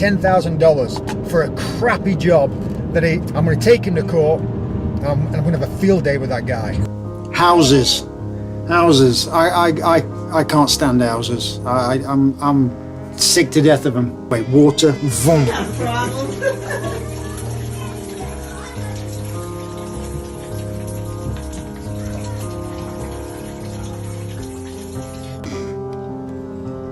$10,000 for a crappy job that I'm going to take him to court, and I'm going to have a field day with that guy. Houses. I can't stand houses. I'm sick to death of them. Wait, water, vroom.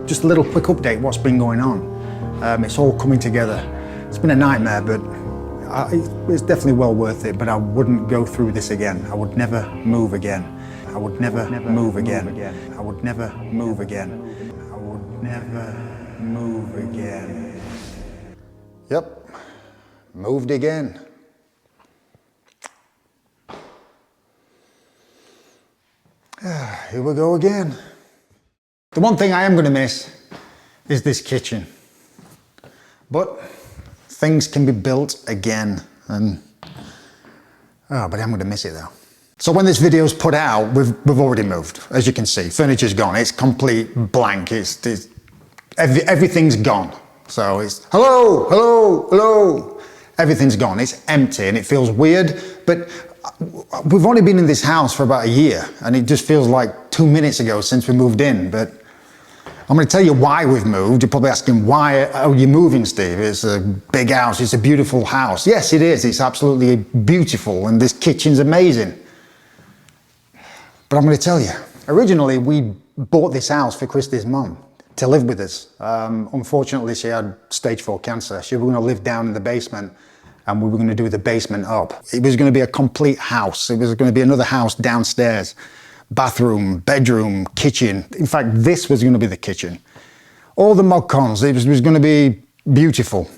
Just a little quick update, what's been going on. It's all coming together. It's been a nightmare, but it's definitely well worth it, but I wouldn't go through this again. I would never move again. I would never move again. I would never move again. I would never move again. Yep, moved again. Here we go again. The one thing I am going to miss is this kitchen. But things can be built again, and but I'm going to miss it though. So when this video's put out, we've already moved. As you can see, furniture's gone. It's complete blank. Everything's gone. So it's hello. Everything's gone. It's empty, and it feels weird. But we've only been in this house for about a year, and it just feels like 2 minutes ago since we moved in. But I'm going to tell you why we've moved. You're probably asking, why are you moving, Steve? It's a big house. It's a beautiful house. Yes, it is. It's absolutely beautiful, and this kitchen's amazing. But I'm going to tell you, originally we bought this house for Christy's mum to live with us. Unfortunately, she had stage 4 cancer. She was going to live down in the basement, and we were going to do the basement up. It was going to be a complete house. It was going to be another house downstairs. Bathroom, bedroom, kitchen. In fact, this was going to be the kitchen. All the mod cons, it was going to be beautiful.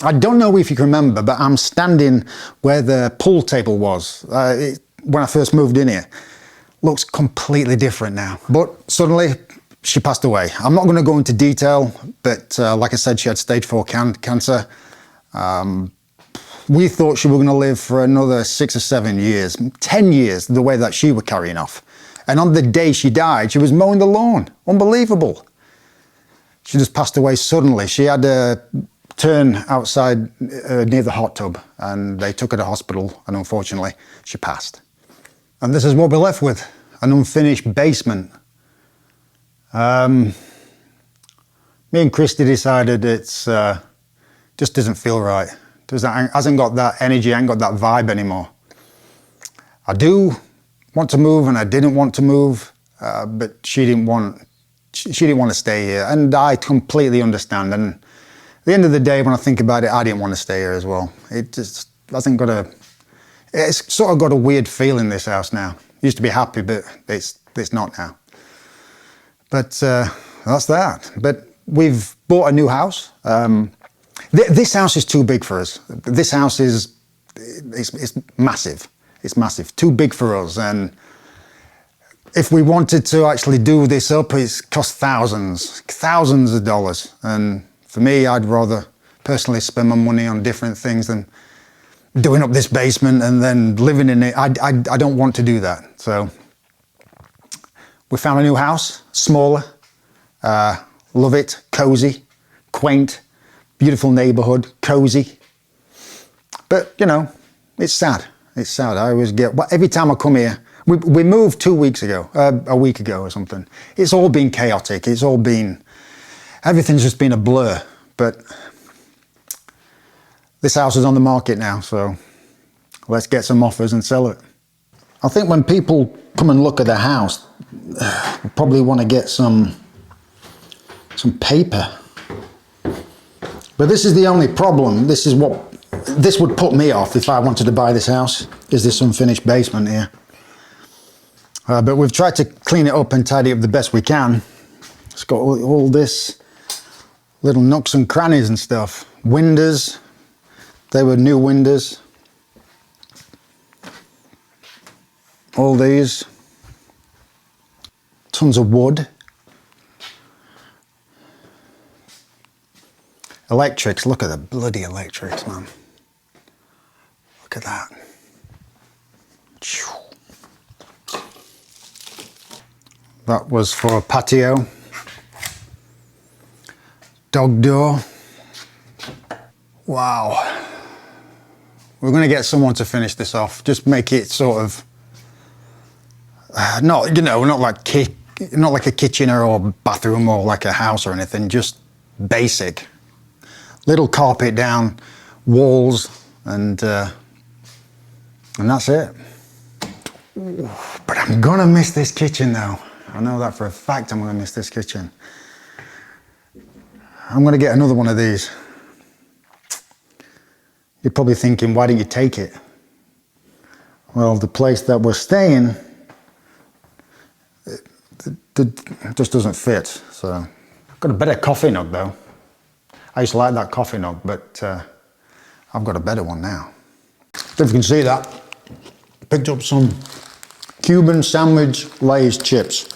I don't know if you can remember, but I'm standing where the pool table was when I first moved in here. Looks completely different now. But suddenly, she passed away. I'm not going to go into detail, but like I said, she had stage 4 cancer. We thought she was going to live for another 6 or 7 years, 10 years, the way that she was carrying off. And on the day she died, she was mowing the lawn. Unbelievable. She just passed away suddenly. She had a turn outside near the hot tub, and they took her to hospital, and unfortunately, she passed. And this is what we're left with, an unfinished basement. Me and Christy decided it's just doesn't feel right. Hasn't got that energy, ain't got that vibe anymore. I do want to move, and I didn't want to move, but she didn't want to stay here, and I completely understand. And at the end of the day, when I think about it, I didn't want to stay here as well. It just hasn't got it's sort of got a weird feel in this house now. Used to be happy, but it's not now. But that's that. But we've bought a new house. This house is too big for us. This house is it's massive. It's massive, too big for us. And if we wanted to actually do this up, it's cost thousands of dollars. And for me, I'd rather personally spend my money on different things than doing up this basement and then living in it. I don't want to do that. So we found a new house, smaller, love it, cozy, quaint, beautiful neighborhood, cozy. But you know, it's sad. It's sad. I always get, every time I come here, we moved 2 weeks ago, a week ago or something. It's all been chaotic. Everything's just been a blur. But this house is on the market now, so let's get some offers and sell it. I think when people come and look at the house, we probably want to get some paper. But this is the only problem. This would put me off if I wanted to buy this house, is this unfinished basement here. But we've tried to clean it up and tidy up the best we can. It's got all this little nooks and crannies and stuff. Windows, they were new windows. All these. Tons of wood. Electrics, look at the bloody electrics, man. Look at that. That was for a patio. Dog door. Wow. We're going to get someone to finish this off. Just make it sort of, not, you know, not like a kitchen or bathroom or like a house or anything, just basic. Little carpet down, walls, and that's it. But I'm gonna miss this kitchen though. I know that for a fact. I'm gonna miss this kitchen. I'm gonna get another one of these. You're probably thinking, why didn't you take it? Well, the place that we're staying, it just doesn't fit. So, I've got a better coffee mug though. I used to like that coffee mug, but I've got a better one now. If you can see that, picked up some Cuban sandwich Lay's chips.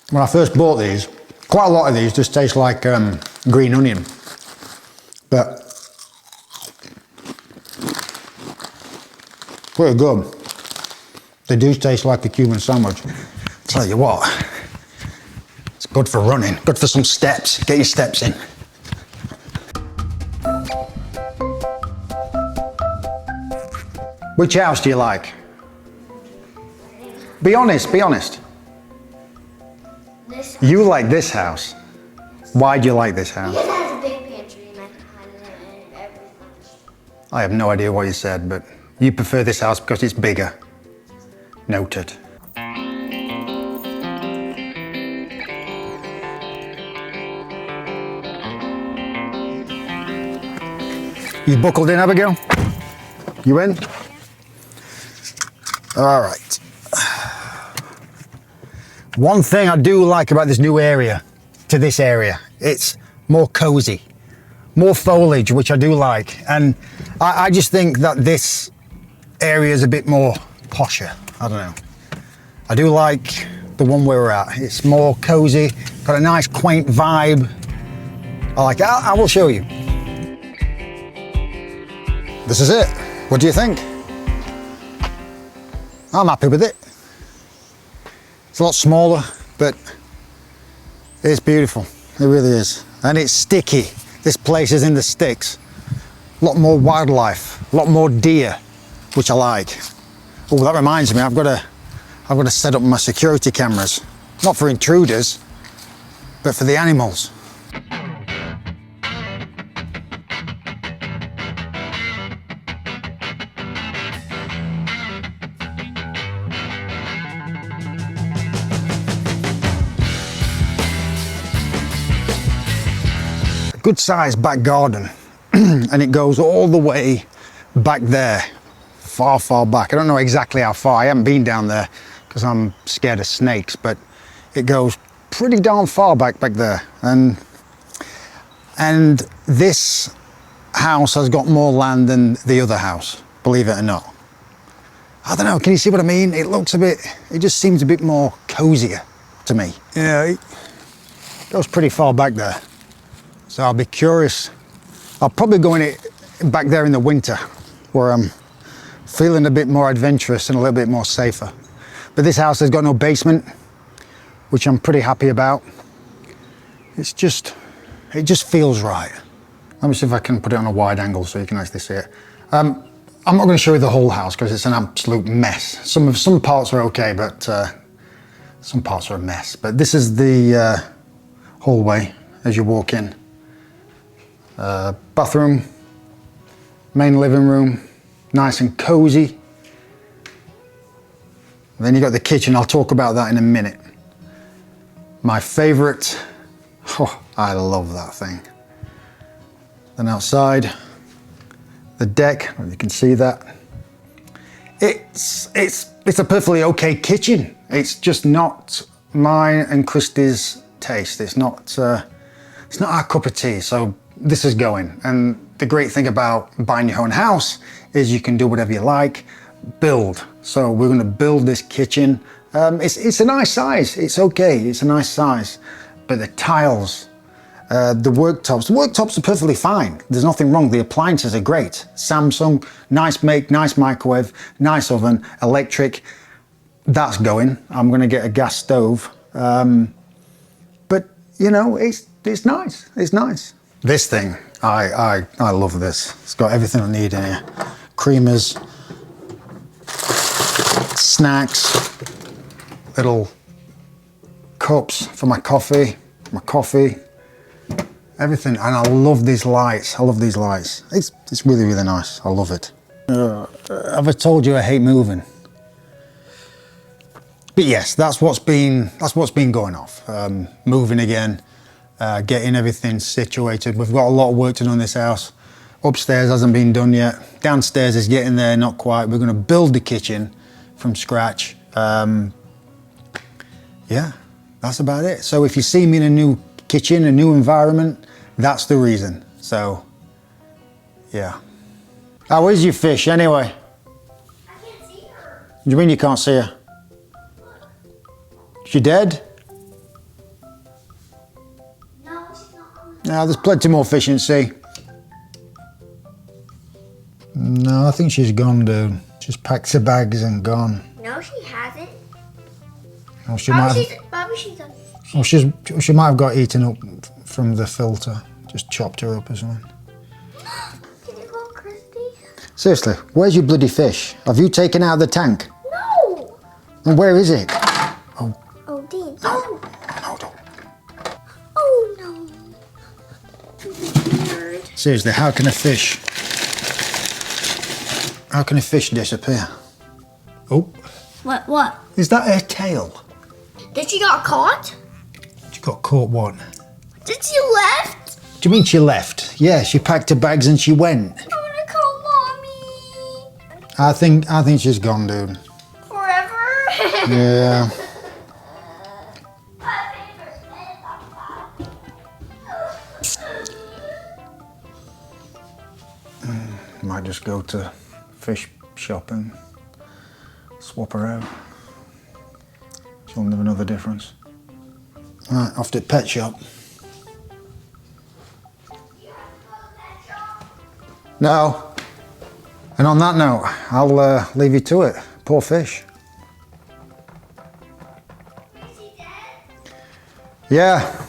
When I first bought these, quite a lot of these just taste like green onion. But pretty good. They do taste like a Cuban sandwich. Tell you what, it's good for running, good for some steps. Get your steps in. Which house do you like? Be honest, be honest. This house. You like this house. Why do you like this house? It has a big pantry and I can hide in it and everything. I have no idea what you said, but you prefer this house because it's bigger. Noted. You buckled in, Abigail? You in? All right. One thing I do like about this new area, to this area, it's more cozy, more foliage, which I do like. And I just think that this area is a bit more posher. I don't know. I do like the one where we're at. It's more cozy, got a nice quaint vibe. I like it. I will show you. This is it. What do you think? I'm happy with it. It's a lot smaller, but it's beautiful. It really is. And it's sticky. This place is in the sticks. A lot more wildlife, a lot more deer, which I like. Oh, that reminds me, I've got to set up my security cameras. Not for intruders, but for the animals. Good sized back garden and it goes all the way back there, far back. I don't know exactly how far, I haven't been down there because I'm scared of snakes, but it goes pretty darn far back there. And this house has got more land than the other house, believe it or not. I don't know, can you see what I mean? It looks a bit, it just seems a bit more cozier to me. Yeah, it goes pretty far back there. So I'll be curious. I'll probably go in it back there in the winter where I'm feeling a bit more adventurous and a little bit more safer. But this house has got no basement, which I'm pretty happy about. It just feels right. Let me see if I can put it on a wide angle so you can actually see it. I'm not going to show you the whole house because it's an absolute mess. Some parts are okay, but some parts are a mess. But this is the hallway as you walk in. Bathroom, main living room, nice and cozy. Then you got the kitchen, I'll talk about that in a minute. My favorite, oh, I love that thing. Then outside, the deck, you can see that. It's a perfectly okay kitchen. It's just not mine and Christy's taste. It's not our cup of tea, so this is going. And the great thing about buying your own house is you can do whatever you like, build. So we're gonna build this kitchen. It's a nice size, it's okay, it's a nice size. But the tiles, the worktops are perfectly fine. There's nothing wrong, the appliances are great. Samsung, nice make, nice microwave, nice oven, electric. That's going. I'm gonna get a gas stove. But you know, it's nice, it's nice. This thing, I love this. It's got everything I need in here. Creamers, snacks, little cups for my coffee, everything. And I love these lights. I love these lights. It's really, really nice. I love it. Have I told you I hate moving? But yes, that's what's been going off. Moving again, getting everything situated. We've got a lot of work to do in this house. Upstairs hasn't been done yet. Downstairs is getting there, not quite. We're going to build the kitchen from scratch. Yeah, that's about it. So if you see me in a new kitchen, a new environment, that's the reason. So, yeah. How is your fish anyway? I can't see her. What do you mean you can't see her? Is she dead? No, she's not. No, there's plenty more fish in the sea. No, I think she's gone, dude. She's packed her bags and gone. No, she hasn't. Or she might have, Probably she's done. or she might have got eaten up from the filter. Just chopped her up or something. Did it go crispy? Seriously, where's your bloody fish? Have you taken out of the tank? No! And where is it? Oh, Dean. No. No, don't. Oh, no. Weird. Seriously, how can a fish disappear? Oh, What? is that her tail? Did she got caught? She got caught what? Did she left? Do you mean she left? Yeah, she packed her bags and she went. I wanna call mommy. I think she's gone, dude. Forever? Yeah. Might just go to fish shop and swap her out. She'll never know the difference. Right, off to the pet shop. No. And on that note, I'll leave you to it. Poor fish. Is she dead? Yeah.